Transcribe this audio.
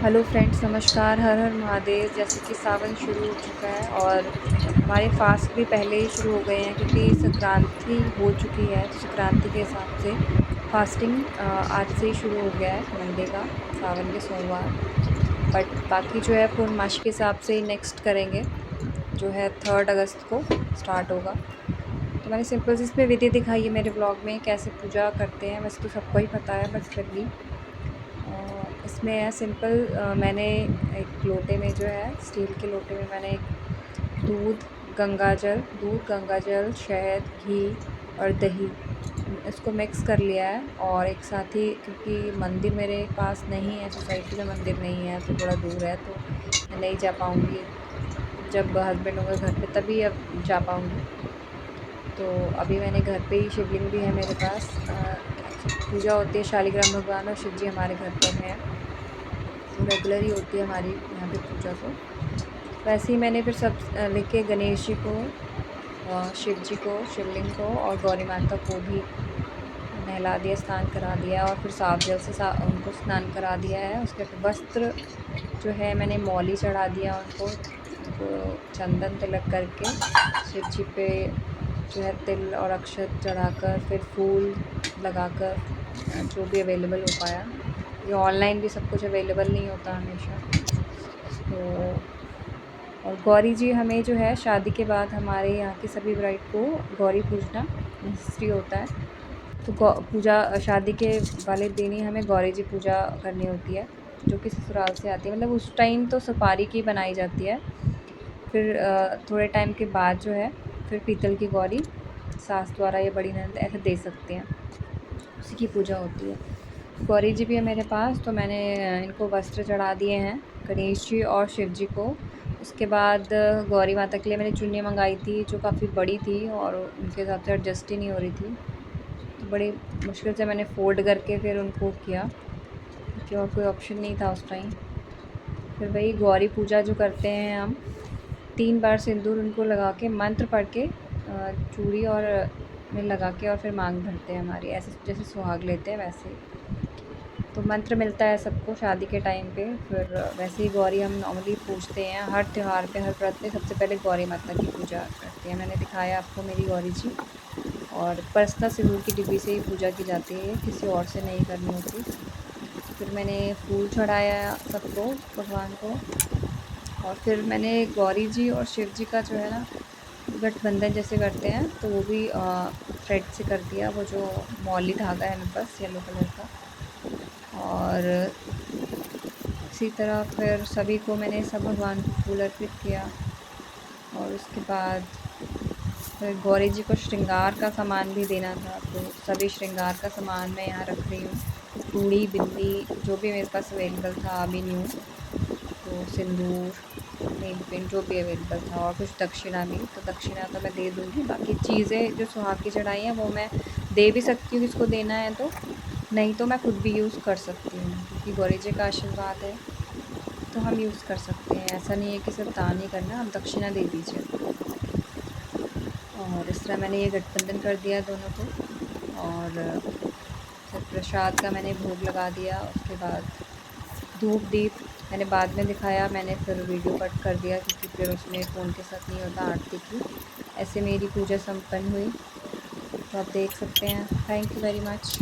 Hello friends, नमस्कार। हर हर महादेव। जैसे कि सावन शुरू हो चुका है और हमारे फास्ट भी पहले ही शुरू हो गए हैं क्योंकि संक्रांति हो चुकी है। तो संक्रांति के हिसाब से फास्टिंग आज से ही शुरू हो गया है, मंडे का, सावन के सोमवार। बट बाकी जो है पूर्णमासी के हिसाब से ही नेक्स्ट करेंगे, जो है 3 अगस्त को स्टार्ट होगा। तो मैंने सिंपल सी इसमें विधि दिखाई है मेरे ब्लॉग में, कैसे पूजा करते हैं। वैसे तो सबको ही पता है, बट फिर भी इसमें है सिंपल। मैंने एक लोटे में जो है, स्टील के लोटे में मैंने एक दूध, गंगा जल, शहद, घी और दही, इसको मिक्स कर लिया है। और एक साथ ही, क्योंकि मंदिर मेरे पास नहीं है, सोसाइटी में मंदिर नहीं है, तो थोड़ा दूर है, तो मैं नहीं जा पाऊँगी। जब हस्बैंड होंगे घर पे तभी अब जा पाऊँगी। तो अभी मैंने घर पे ही, शिवलिंग भी है मेरे पास। पूजा होती है शालिग्राम भगवान और शिव जी हमारे घर पर हैं, तो रेगुलर ही होती है हमारी यहाँ पे पूजा। तो वैसे ही मैंने फिर सब लेके गणेश जी को, शिव जी को, शिवलिंग को और गौरी माता को भी नहला दिया, स्नान करा दिया और फिर साफ जल से उनको स्नान करा दिया है। उसके फिर वस्त्र जो है मैंने मौली चढ़ा दिया उनको, चंदन तिलक करके शिव जी पे जो है तिल और अक्षत चढ़ाकर, फिर फूल लगाकर, जो भी अवेलेबल हो पाया। ये ऑनलाइन भी सब कुछ अवेलेबल नहीं होता हमेशा। तो और गौरी जी हमें जो है शादी के बाद हमारे यहाँ की सभी ब्राइड को गौरी पूजना नेसेसरी होता है। तो पूजा शादी के वाले दिन ही हमें गौरी जी पूजा करनी होती है, जो कि ससुराल से आती है। मतलब उस टाइम तो सुपारी की बनाई जाती है, फिर थोड़े टाइम के बाद जो है फिर पीतल की गौरी सास द्वारा या बड़ी ननद ऐसे दे सकते हैं, उसी की पूजा होती है। गौरी जी भी है मेरे पास, तो मैंने इनको वस्त्र चढ़ा दिए हैं, गणेश जी और शिव जी को। उसके बाद गौरी माता के लिए मैंने चुन्नी मंगाई थी, जो काफ़ी बड़ी थी और उनके हिसाब से एडजस्ट ही नहीं हो रही थी। तो बड़ी मुश्किल से मैंने फ़ोल्ड करके फिर उनको किया, क्योंकि और कोई ऑप्शन नहीं था उस टाइम। फिर वही गौरी पूजा जो करते हैं हम, 3 बार सिंदूर उनको लगा के, मंत्र पढ़ के, चूड़ी और में लगा के, और फिर मांग भरते हैं हमारी, ऐसे जैसे सुहाग लेते हैं वैसे। तो मंत्र मिलता है सबको शादी के टाइम पे। फिर वैसे ही गौरी हम नॉर्मली पूजते हैं, हर त्यौहार पे, हर व्रत पे सबसे पहले गौरी माता की पूजा करते हैं। मैंने दिखाया आपको मेरी गौरी जी, और पर्सनल सिंदूर की डिब्बी से ही पूजा की जाती है, किसी और से नहीं करनी होती। फिर मैंने फूल चढ़ाया सबको, भगवान को। और फिर मैंने गौरी जी और शिव जी का जो है ना गठबंधन जैसे करते हैं, तो वो भी थ्रेड से कर दिया, वो जो मौली धागा है मेरे पास येलो कलर का। और इसी तरह फिर सभी को मैंने, सब भगवान को फूल अर्पित किया। और उसके बाद फिर गौरी जी को श्रृंगार का सामान भी देना था, तो सभी श्रृंगार का सामान मैं यहाँ रख रही हूँ। चूड़ी, बिंदी, जो भी मेरे पास अवेलेबल था, अभी न्यू, तो सिंदूर, नेल पेंट, जो भी अवेलेबल था, और कुछ दक्षिणा भी। तो दक्षिणा तो मैं दे दूँगी, बाकी चीज़ें जो सुहाग की चढ़ाई हैं वो मैं दे भी सकती हूँ किसको देना है, तो नहीं तो मैं खुद भी यूज़ कर सकती हूँ, क्योंकि गौरी जी का आशीर्वाद है, तो हम यूज़ कर सकते हैं। ऐसा नहीं है कि सिर्फ दान ही करना, आप दक्षिणा दे दीजिए। और इस तरह मैंने ये गठबंधन कर दिया दोनों को। और फिर प्रसाद का मैंने भोग लगा दिया। उसके बाद धूप दीप मैंने बाद में दिखाया, मैंने फिर वीडियो कट कर दिया, क्योंकि फिर उसमें फ़ोन के साथ नहीं होता आरती की। ऐसे मेरी पूजा संपन्न हुई, तो आप देख सकते हैं। Thank you very much.